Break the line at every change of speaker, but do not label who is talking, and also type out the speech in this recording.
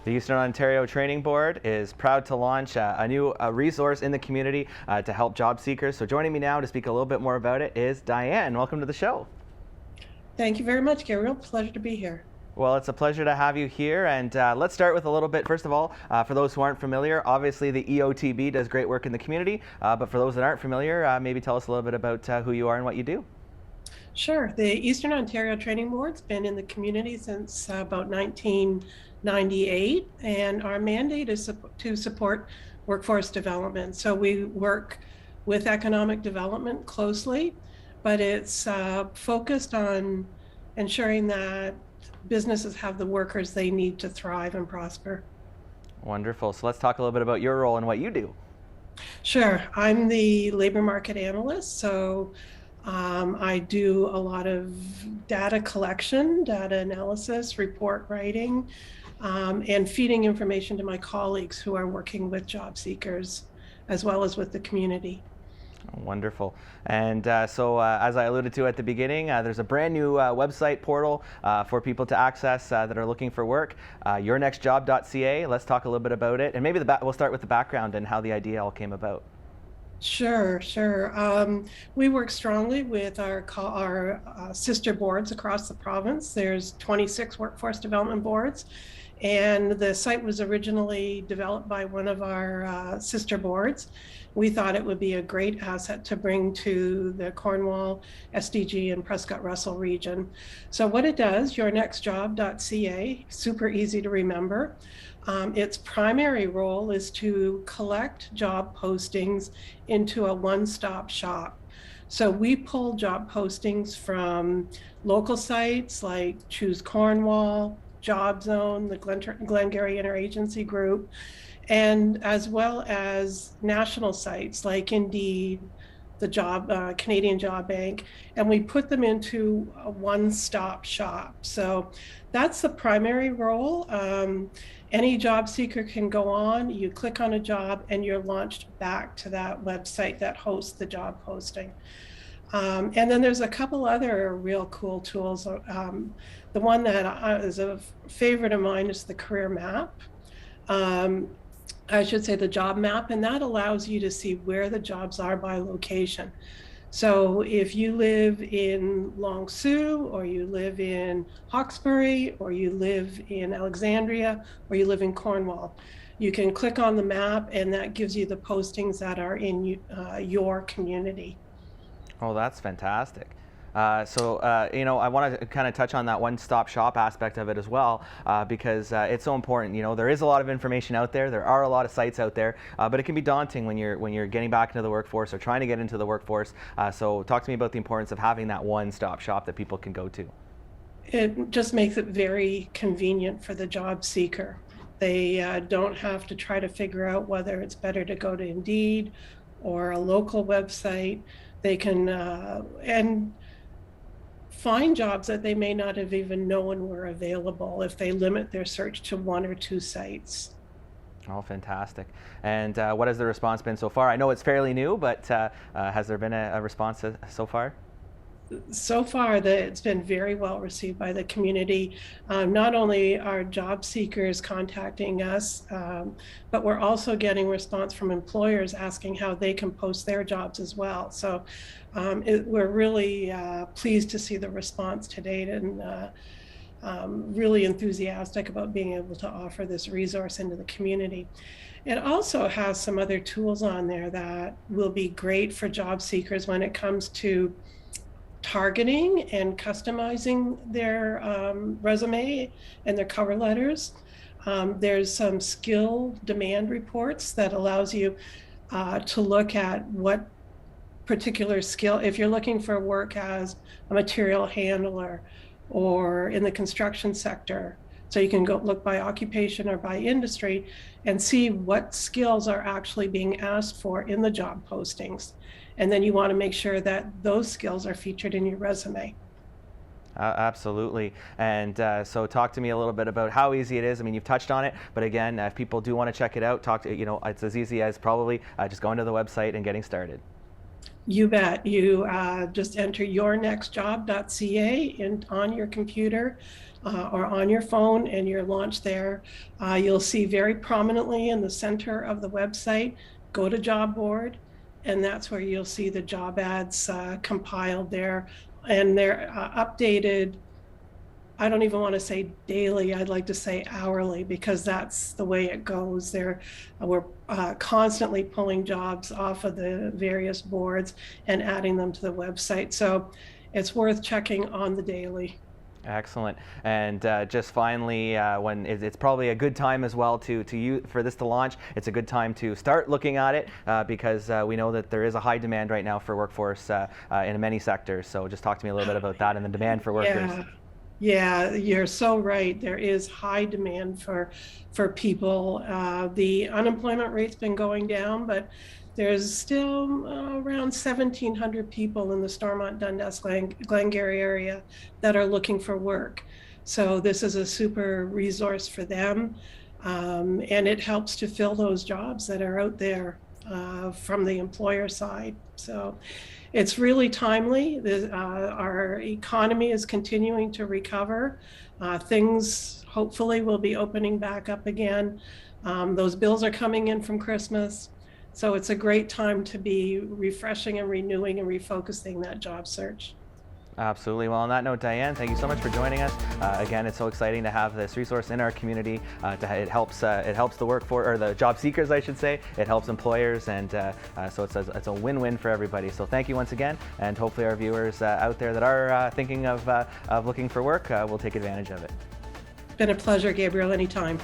The Eastern Ontario Training Board is proud to launch a new resource in the community to help job seekers. So joining me now to speak a little bit more about it is Diane. Welcome to the show.
Thank you very much, Gabriel. Pleasure to be here.
Well, it's a pleasure to have you here, and let's start with a little bit. First of all, for those who aren't familiar, obviously the EOTB does great work in the community, but for those that aren't familiar, maybe tell us a little bit about who you are and what you do.
Sure. The Eastern Ontario Training Board's been in the community since about 1998, and our mandate is to support workforce development. So we work with economic development closely, but it's focused on ensuring that businesses have the workers they need to thrive and prosper.
Wonderful. So let's talk a little bit about your role and what you do.
Sure. I'm the labor market analyst, so I do a lot of data collection, data analysis, report writing, and feeding information to my colleagues who are working with job seekers as well as with the community.
Wonderful. And so as I alluded to at the beginning, there's a brand new website portal for people to access that are looking for work, yournextjob.ca. Let's talk a little bit about it. And maybe we'll start with the background and how the idea all came about.
Sure. We work strongly with our sister boards across the province. There's 26 workforce development boards, and the site was originally developed by one of our sister boards. We thought it would be a great asset to bring to the Cornwall, SDG, and Prescott-Russell region. So what it does, yournextjob.ca, super easy to remember. Its primary role is to collect job postings into a one-stop shop. So we pull job postings from local sites like Choose Cornwall, Job Zone, the Glengarry Interagency Group, and as well as national sites like Indeed, the Canadian Job Bank, and we put them into a one-stop shop. So that's the primary role. Any job seeker can go on, you click on a job, and you're launched back to that website that hosts the job posting. And then there's a couple other real cool tools. The one that is a favorite of mine is the career map. I should say the job map, and that allows you to see where the jobs are by location. So if you live in Long Sault, or you live in Hawkesbury, or you live in Alexandria, or you live in Cornwall, you can click on the map, and that gives you the postings that are in your community.
Oh, that's fantastic. You know, I want to kind of touch on that one-stop shop aspect of it as well, because it's so important. You know, there is a lot of information out there. There are a lot of sites out there, but it can be daunting when you're getting back into the workforce or trying to get into the workforce. So talk to me about the importance of having that one-stop shop that people can go to.
It just makes it very convenient for the job seeker. They don't have to try to figure out whether it's better to go to Indeed or a local website. They can and find jobs that they may not have even known were available if they limit their search to one or two sites.
Oh, fantastic. And what has the response been so far? I know it's fairly new, but has there been a response so far?
So far, it's been very well received by the community. Not only are job seekers contacting us, but we're also getting response from employers asking how they can post their jobs as well. So we're really pleased to see the response to date, and really enthusiastic about being able to offer this resource into the community. It also has some other tools on there that will be great for job seekers when it comes to targeting and customizing their resume and their cover letters. There's some skill demand reports that allows you to look at what particular skill, if you're looking for work as a material handler or in the construction sector. So you can go look by occupation or by industry and see what skills are actually being asked for in the job postings. And then you want to make sure that those skills are featured in your resume.
Absolutely. And so talk to me a little bit about how easy it is. I mean, you've touched on it, but again, if people do want to check it out, you know, it's as easy as probably just going to the website and getting started.
You bet. You just enter yournextjob.ca on your computer or on your phone, and you're launched there. You'll see very prominently in the center of the website, go to job board, and that's where you'll see the job ads compiled there. And they're updated. I don't even want to say daily. I'd like to say hourly, because that's the way it goes. We're constantly pulling jobs off of the various boards and adding them to the website. So it's worth checking on the daily.
Excellent. And just finally, when it's probably a good time as well for this to launch. It's a good time to start looking at it because we know that there is a high demand right now for workforce in many sectors. So just talk to me a little bit about that and the demand for workers.
Yeah, you're so right. There is high demand for people. The unemployment rate's been going down, but there's still around 1,700 people in the Stormont, Dundas, Glengarry area that are looking for work. So this is a super resource for them, and it helps to fill those jobs that are out there from the employer side. So it's really timely. Our economy is continuing to recover. Things hopefully will be opening back up again. Those bills are coming in from Christmas. So it's a great time to be refreshing and renewing and refocusing that job search.
Absolutely. Well, on that note, Diane, thank you so much for joining us. Again, it's so exciting to have this resource in our community. It helps the workforce, or the job seekers, I should say. It helps employers, and so it's a win-win for everybody. So thank you once again, and hopefully our viewers out there that are thinking of looking for work will take advantage of it.
Been a pleasure, Gabriel. Anytime.